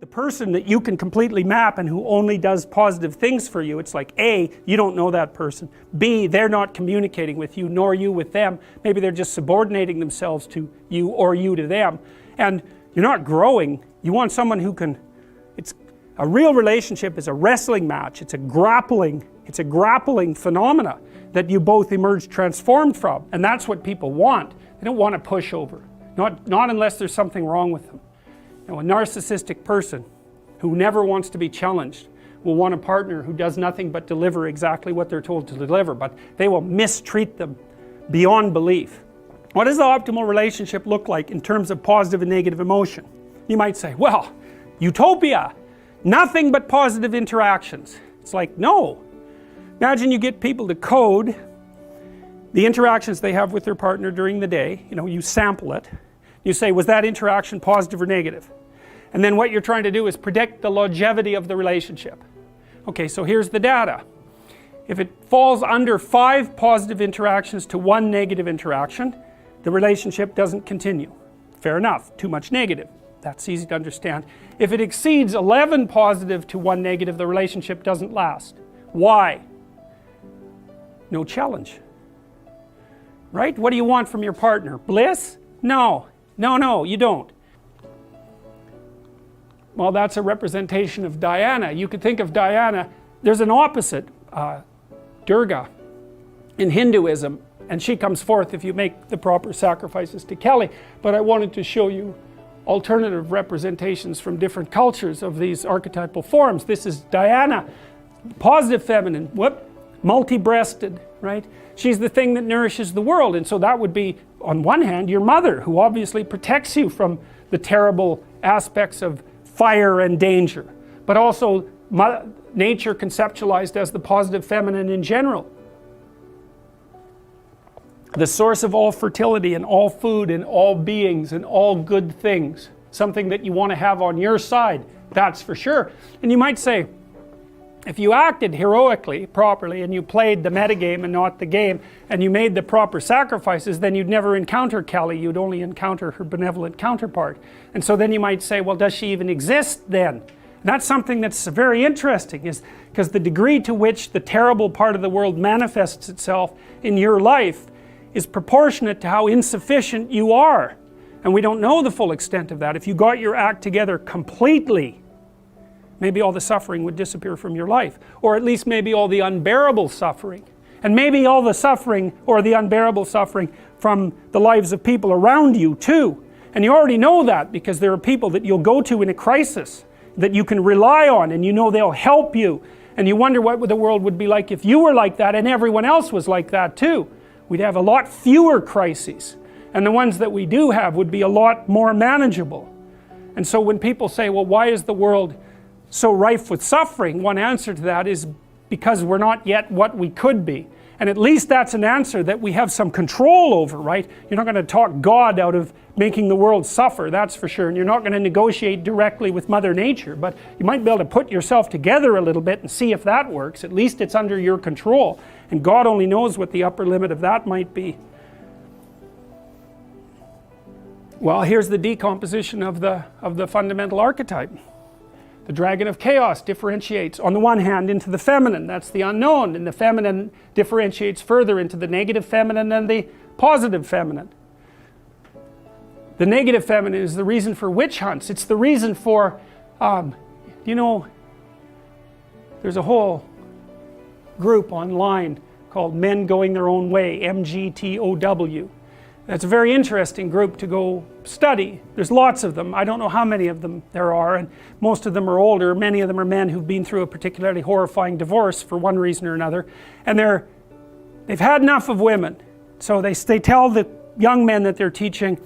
The person that you can completely map and who only does positive things for you, it's like A, you don't know that person. B, they're not communicating with you, nor you with them. Maybe they're just subordinating themselves to you or you to them. And you're not growing. You want someone who can, a real relationship is a wrestling match. It's a grappling phenomena that you both emerge transformed from. And that's what people want. They don't want a pushover. Not unless there's something wrong with them. You know, a narcissistic person who never wants to be challenged will want a partner who does nothing but deliver exactly what they're told to deliver, but they will mistreat them beyond belief. What does the optimal relationship look like in terms of positive and negative emotion? You might say, well, utopia, nothing but positive interactions. It's like, no. Imagine you get people to code the interactions they have with their partner during the day. You know, you sample it. You say, was that interaction positive or negative? And then what you're trying to do is predict the longevity of the relationship. Okay, so here's the data. If it falls under 5 positive interactions to 1 negative interaction, the relationship doesn't continue. Fair enough, too much negative. That's easy to understand. If it exceeds 11 positive to 1 negative, the relationship doesn't last. Why? No challenge. Right? What do you want from your partner? Bliss? No. No, you don't. Well, that's a representation of Diana. You could think of Diana, there's an opposite, Durga, in Hinduism, and she comes forth if you make the proper sacrifices to Kali. But I wanted to show you alternative representations from different cultures of these archetypal forms. This is Diana, positive feminine, multi-breasted, right? She's the thing that nourishes the world, and so that would be, on one hand, your mother, who obviously protects you from the terrible aspects of fire and danger, but also nature conceptualized as the positive feminine in general. The source of all fertility and all food and all beings and all good things. Something that you want to have on your side, that's for sure. And you might say, if you acted heroically, properly, and you played the metagame and not the game, and you made the proper sacrifices, then you'd never encounter Kali, you'd only encounter her benevolent counterpart. And so then you might say, well, does she even exist then? And that's something that's very interesting, is because the degree to which the terrible part of the world manifests itself in your life is proportionate to how insufficient you are. And we don't know the full extent of that. If you got your act together completely, maybe all the suffering would disappear from your life, or at least maybe all the unbearable suffering, and maybe all the suffering or the unbearable suffering from the lives of people around you too. And you already know that because there are people that you'll go to in a crisis that you can rely on, and you know they'll help you, and you wonder what the world would be like if you were like that and everyone else was like that too. We'd have a lot fewer crises, and the ones that we do have would be a lot more manageable. And so when people say, well, why is the world so rife with suffering? One answer to that is because we're not yet what we could be. And at least that's an answer that we have some control over, right? You're not going to talk God out of making the world suffer, that's for sure. And you're not going to negotiate directly with Mother Nature, but you might be able to put yourself together a little bit and see if that works. At least it's under your control. And God only knows what the upper limit of that might be. Well, here's the decomposition of the fundamental archetype. The dragon of chaos differentiates, on the one hand, into the feminine, that's the unknown, and the feminine differentiates further into the negative feminine and the positive feminine. The negative feminine is the reason for witch hunts. It's the reason for, you know, there's a whole group online called Men Going Their Own Way, MGTOW. That's a very interesting group to go study. There's lots of them. I don't know how many of them there are, and most of them are older. Many of them are men who've been through a particularly horrifying divorce for one reason or another, and they've had enough of women. So they tell the young men that they're teaching,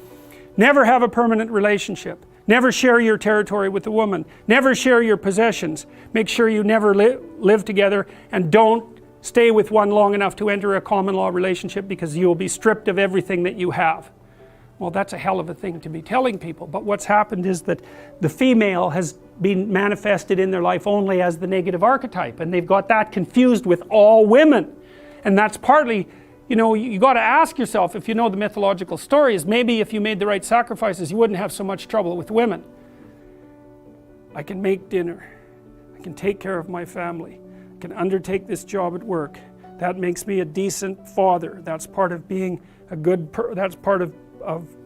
never have a permanent relationship. Never share your territory with a woman. Never share your possessions. Make sure you never live together, and don't stay with one long enough to enter a common law relationship because you will be stripped of everything that you have. Well, that's a hell of a thing to be telling people, but what's happened is that the female has been manifested in their life only as the negative archetype, and they've got that confused with all women. And that's partly, you know, you got to ask yourself, if you know the mythological stories, maybe if you made the right sacrifices you wouldn't have so much trouble with women. I can make dinner, I can take care of my family, I can undertake this job at work. That makes me a decent father. That's part of being a good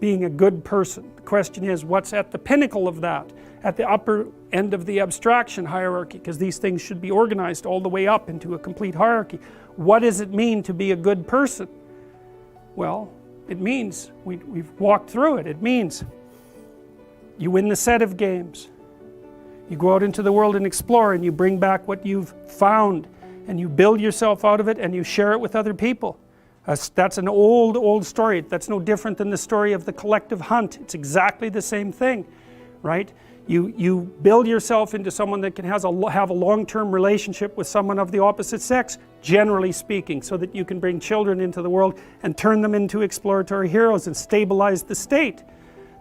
being a good person. The question is, what's at the pinnacle of that, at the upper end of the abstraction hierarchy, because these things should be organized all the way up into a complete hierarchy. What does it mean to be a good person? Well, it means, we've walked through it, it means you win the set of games, you go out into the world and explore, and you bring back what you've found, and you build yourself out of it, and you share it with other people. That's an old story. That's no different than the story of the collective hunt. It's exactly the same thing, right? You build yourself into someone that can have a long-term relationship with someone of the opposite sex, generally speaking, so that you can bring children into the world and turn them into exploratory heroes and stabilize the state.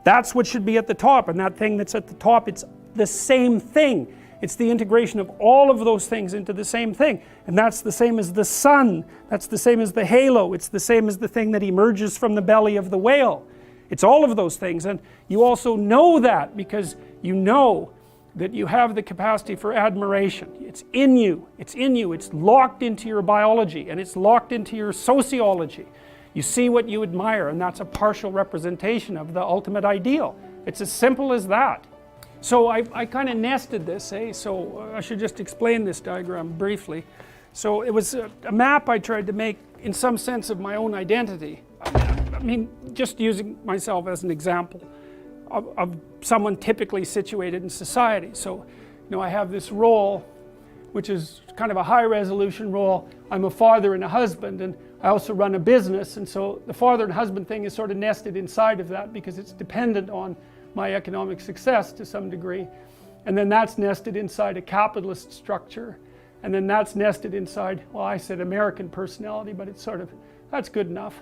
That's what should be at the top, and that thing that's at the top, it's the same thing. It's the integration of all of those things into the same thing. And that's the same as the sun. That's the same as the halo. It's the same as the thing that emerges from the belly of the whale. It's all of those things. And you also know that because you know that you have the capacity for admiration. It's in you. It's in you. It's locked into your biology, and it's locked into your sociology. You see what you admire, and that's a partial representation of the ultimate ideal. It's as simple as that. So I kind of nested this, so I should just explain this diagram briefly. So it was a map I tried to make in some sense of my own identity. I mean, just using myself as an example of someone typically situated in society. So, I have this role, which is kind of a high resolution role. I'm a father and a husband, and I also run a business, and so the father and husband thing is sort of nested inside of that because it's dependent on my economic success to some degree. And then that's nested inside a capitalist structure. And then that's nested inside, well, I said American personality, but it's sort of, that's good enough.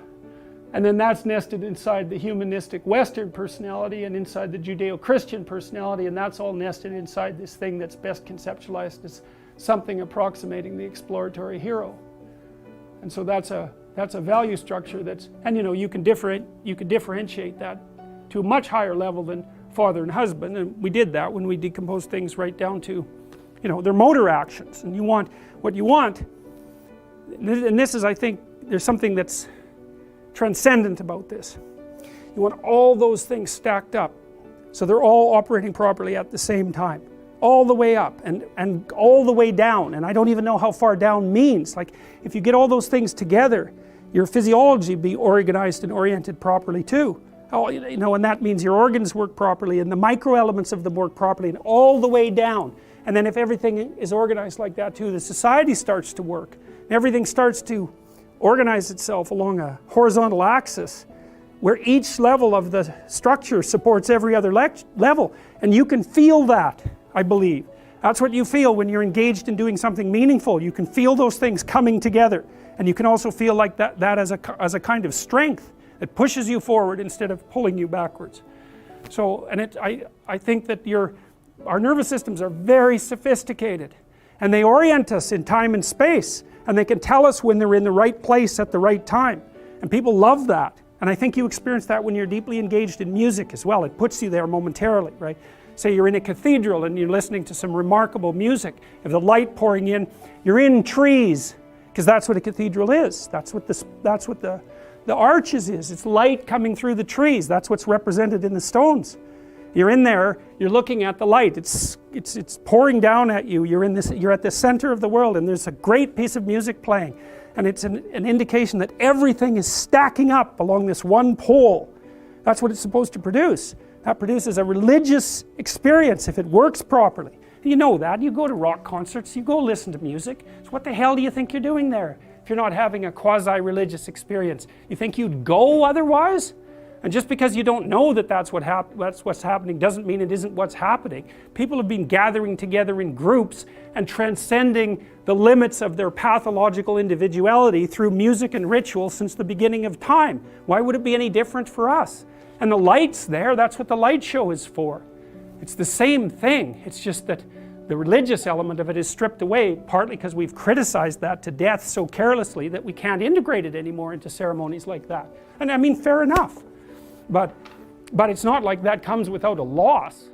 And then that's nested inside the humanistic Western personality and inside the Judeo-Christian personality, and that's all nested inside this thing that's best conceptualized as something approximating the exploratory hero. And so that's a value structure that's, and you can differentiate that to a much higher level than father and husband, and we did that when we decomposed things right down to, their motor actions. And you want, what you want, and this is, I think, there's something that's transcendent about this. You want all those things stacked up, so they're all operating properly at the same time, all the way up and all the way down, and I don't even know how far down means. Like, if you get all those things together, your physiology be organized and oriented properly too. And that means your organs work properly and the micro elements of them work properly and all the way down. And then if everything is organized like that too, the society starts to work. Everything starts to organize itself along a horizontal axis where each level of the structure supports every other level. And you can feel that, I believe. That's what you feel when you're engaged in doing something meaningful. You can feel those things coming together. And you can also feel like that as a kind of strength. It pushes you forward instead of pulling you backwards. So, and I think that our nervous systems are very sophisticated, and they orient us in time and space, and they can tell us when they're in the right place at the right time. And people love that. And I think you experience that when you're deeply engaged in music as well. It puts you there momentarily, right? Say you're in a cathedral and you're listening to some remarkable music. If the light pouring in, you're in trees, because that's what a cathedral is. That's what the arches is. It's light coming through the trees. That's what's represented in the stones. You're in there, you're looking at the light. It's pouring down at you. You're at the center of the world, and there's a great piece of music playing. And it's an indication that everything is stacking up along this one pole. That's what it's supposed to produce. That produces a religious experience if it works properly. You know that. You go to rock concerts, you go listen to music. So what the hell do you think you're doing there if you're not having a quasi-religious experience? You think you'd go otherwise? And just because you don't know that that's what's happening doesn't mean it isn't what's happening. People have been gathering together in groups and transcending the limits of their pathological individuality through music and ritual since the beginning of time. Why would it be any different for us? And the light's there, that's what the light show is for. It's the same thing, it's just that the religious element of it is stripped away, partly because we've criticized that to death so carelessly that we can't integrate it anymore into ceremonies like that. And I mean, fair enough. But it's not like that comes without a loss.